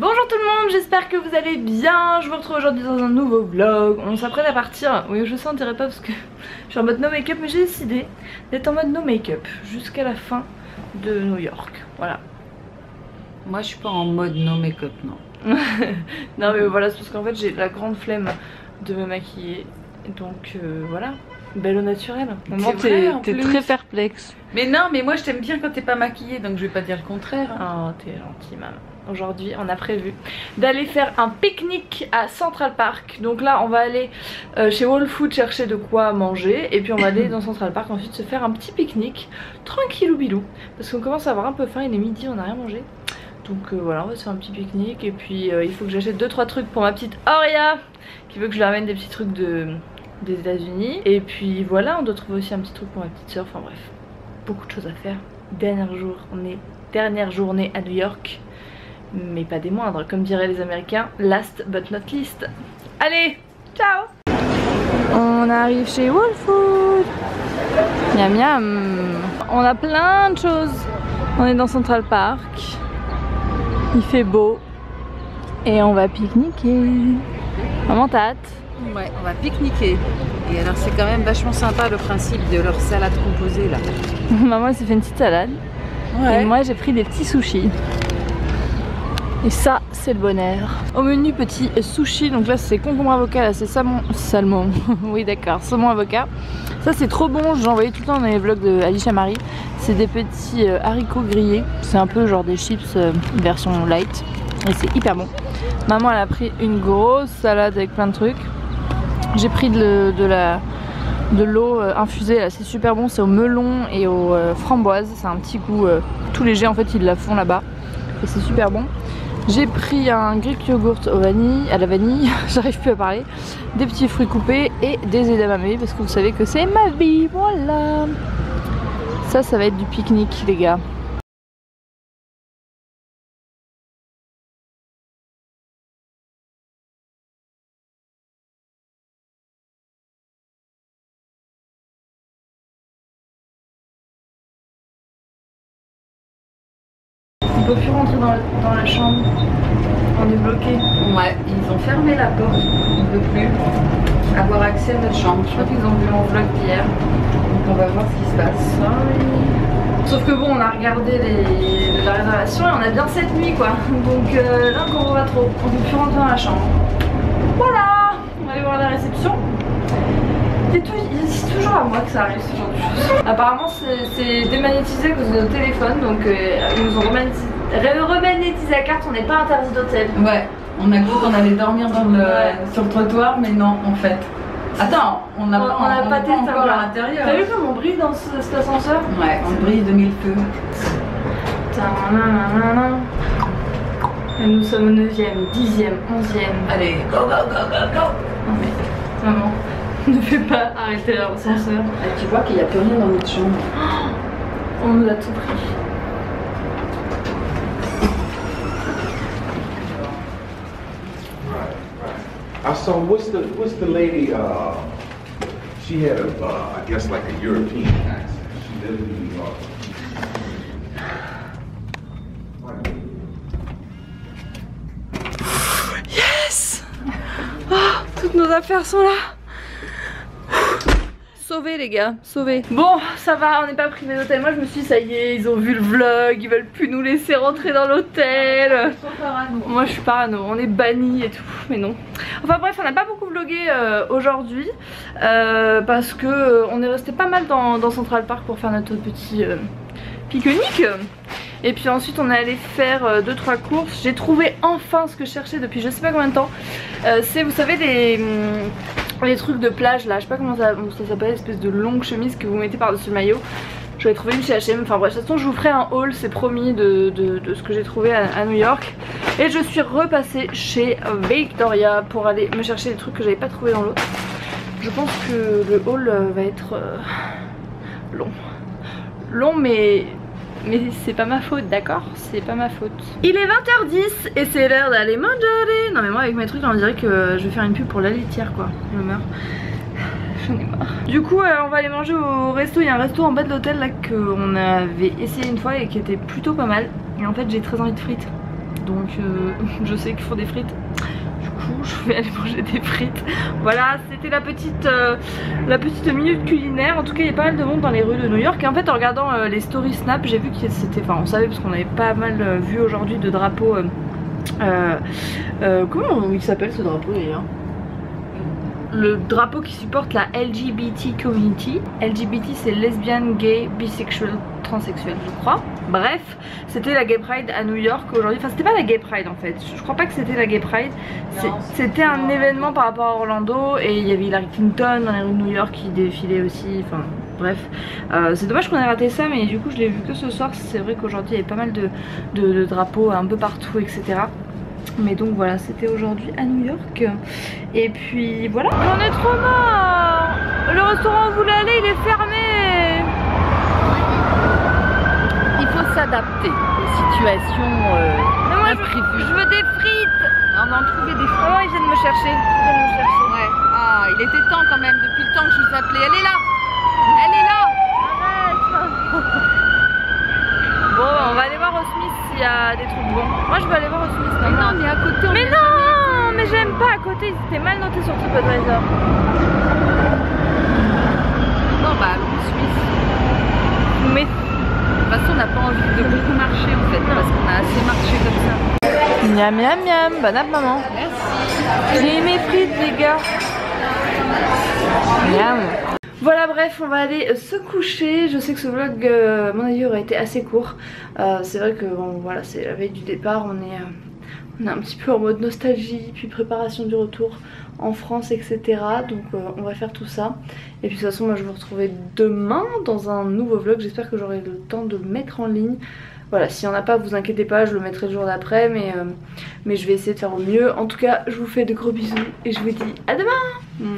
Bonjour tout le monde, j'espère que vous allez bien. Je vous retrouve aujourd'hui dans un nouveau vlog. On s'apprête à partir. Oui, je sentirais pas parce que je suis en mode no make-up, mais j'ai décidé d'être en mode no make-up jusqu'à la fin de New York. Voilà. Moi je suis pas en mode no make-up, non. Non mais voilà, c'est parce qu'en fait j'ai la grande flemme de me maquiller. Donc voilà, belle au naturel. T'es très perplexe. Mais non, mais moi je t'aime bien quand t'es pas maquillée, donc je vais pas dire le contraire. Oh, t'es gentille maman. Aujourd'hui on a prévu d'aller faire un pique-nique à Central Park. Donc là on va aller chez Whole Foods chercher de quoi manger. Et puis on va aller dans Central Park ensuite se faire un petit pique-nique tranquillou bilou. Parce qu'on commence à avoir un peu faim, il est midi, on n'a rien mangé. Donc voilà, on va se faire un petit pique-nique. Et puis il faut que j'achète 2-3 trucs pour ma petite Auria qui veut que je lui ramène des petits trucs des États-Unis. Et puis voilà, on doit trouver aussi un petit truc pour ma petite soeur. Enfin bref, beaucoup de choses à faire. Dernière journée à New York, mais pas des moindres, comme diraient les Américains, last but not least. Allez, ciao. On arrive chez Whole Foods. Miam miam. On a plein de choses. On est dans Central Park. Il fait beau et on va pique-niquer. Maman, t'as hâte? Ouais, on va pique-niquer. Et alors c'est quand même vachement sympa le principe de leur salade composée là. Maman elle s'est fait une petite salade. Ouais. Et moi j'ai pris des petits sushis. Et ça c'est le bonheur. Au menu petit sushi, donc là c'est concombre avocat, là c'est salmon. Oui d'accord, saumon avocat. Ça c'est trop bon, j'ai envoyé tout le temps dans les vlogs de Alicia Marie. C'est des petits haricots grillés. C'est un peu genre des chips version light. Et c'est hyper bon. Maman elle a pris une grosse salade avec plein de trucs. J'ai pris de l'eau infusée, là c'est super bon, c'est au melon et aux framboises. C'est un petit goût tout léger, en fait ils la font là-bas. Et c'est super bon. J'ai pris un Greek yogurt à la vanille, j'arrive plus à parler, des petits fruits coupés et des edamame parce que vous savez que c'est ma vie, voilà. Ça va être du pique-nique les gars. On peut plus rentrer dans la chambre, on est bloqué. Ouais, ils ont fermé la porte, on ne peut plus avoir accès à notre chambre. Je crois qu'ils ont vu mon vlog d'hier, donc on va voir ce qui se passe. Sauf que bon, on a regardé la réservation et on a bien cette nuit quoi. Donc là encore on va trop, on peut plus rentrer dans la chambre. Voilà, on va aller voir la réception. C'est toujours à moi que ça arrive ce genre de choses. Apparemment c'est démagnétisé à cause de nos téléphones, donc ils nous ont remagnétisé la carte, on n'est pas interdit d'hôtel. Ouais, on a cru qu'on allait dormir sur le trottoir, mais non en fait. Attends, on n'a pas encore à l'intérieur. T'as vu comme on brille dans cet ascenseur? Ouais, on brille de mille feux. Et nous sommes au 9e, 10e, 11e. Allez, go go go go go. Non mais, maman, ne fais pas arrêter l'ascenseur. Tu vois qu'il n'y a plus rien dans notre chambre. On nous a tout pris. I saw what's the lady? She had I guess like a European accent. She lived in New York. Yes! Oh, toutes nos affaires sont là. Sauvés les gars, sauvés. Bon, ça va, on n'est pas privé d'hôtel. Moi je me suis dit ça y est, ils ont vu le vlog, ils veulent plus nous laisser rentrer dans l'hôtel. Moi je suis parano, on est bannis et tout, mais non. Enfin bref, on n'a pas beaucoup vlogué aujourd'hui parce que on est resté pas mal dans Central Park pour faire notre petit pique-nique. Et puis ensuite on est allé faire 2-3 courses. J'ai trouvé enfin ce que je cherchais depuis je sais pas combien de temps. C'est, vous savez, les trucs de plage là, je sais pas comment ça s'appelle, espèce de longue chemise que vous mettez par dessus le maillot. J'avais trouvé une chez H&M, enfin bref, de toute façon je vous ferai un haul, c'est promis, de ce que j'ai trouvé à New York. Et je suis repassée chez Victoria pour aller me chercher des trucs que j'avais pas trouvé dans l'autre. Je pense que le haul va être long mais c'est pas ma faute, d'accord? C'est pas ma faute. Il est 20h10 et c'est l'heure d'aller manger. Non mais moi avec mes trucs on dirait que je vais faire une pub pour la laitière quoi. Je meurs. J'en ai marre. Du coup on va aller manger au resto. Il y a un resto en bas de l'hôtel là qu'on avait essayé une fois et qui était plutôt pas mal. Et en fait j'ai très envie de frites. Donc je sais qu'ils font des frites. Du coup je vais aller manger des frites. Voilà, c'était la petite minute culinaire. En tout cas il y a pas mal de monde dans les rues de New York. Et en fait en regardant les stories Snap, j'ai vu que c'était, enfin on savait parce qu'on avait pas mal vu aujourd'hui de drapeaux. Comment il s'appelle ce drapeau d'ailleurs? Le drapeau qui supporte la LGBT community. LGBT c'est lesbian, gay, bisexual, transsexuel je crois. Bref, c'était la Gay Pride à New York aujourd'hui. Enfin c'était pas la Gay Pride en fait. Je crois pas que c'était la Gay Pride. C'était un événement par rapport à Orlando. Et il y avait Hillary Clinton dans les rues de New York qui défilait aussi. Enfin bref, c'est dommage qu'on ait raté ça. Mais du coup je l'ai vu que ce soir. C'est vrai qu'aujourd'hui il y avait pas mal de drapeaux un peu partout, etc. Mais donc voilà, c'était aujourd'hui à New York. Et puis voilà. J'en ai trop marre. Le restaurant où on voulait aller il est fermé. Il faut s'adapter aux situations imprévues. Je veux des frites. On va en trouver des frites. Oh ils viennent me chercher. Ouais. Ah il était temps quand même, depuis le temps que je vous appelais. Elle est là. Elle est là. Arrête. Bon on va aller voir au Smith s'il y a des trucs bons. Moi je veux aller voir au Smith. Mais non mais à côté on mais non mais j'aime pas à côté, c'était mal noté sur TripAdvisor. Non bah allons au Smith. Mais de toute façon on n'a pas envie de beaucoup marcher en fait, parce qu'on a assez marché comme ça. Miam miam miam, bon app maman. Merci. J'ai mes frites les gars. Miam. Voilà bref on va aller se coucher. Je sais que ce vlog à mon avis aurait été assez court. C'est vrai que bon voilà c'est la veille du départ. On est un petit peu en mode nostalgie, puis préparation du retour en France, etc. Donc on va faire tout ça. Et puis de toute façon moi je vais vous retrouver demain dans un nouveau vlog. J'espère que j'aurai le temps de le mettre en ligne. Voilà, s'il n'y en a pas, vous inquiétez pas, je le mettrai le jour d'après, mais je vais essayer de faire au mieux. En tout cas, je vous fais de gros bisous et je vous dis à demain.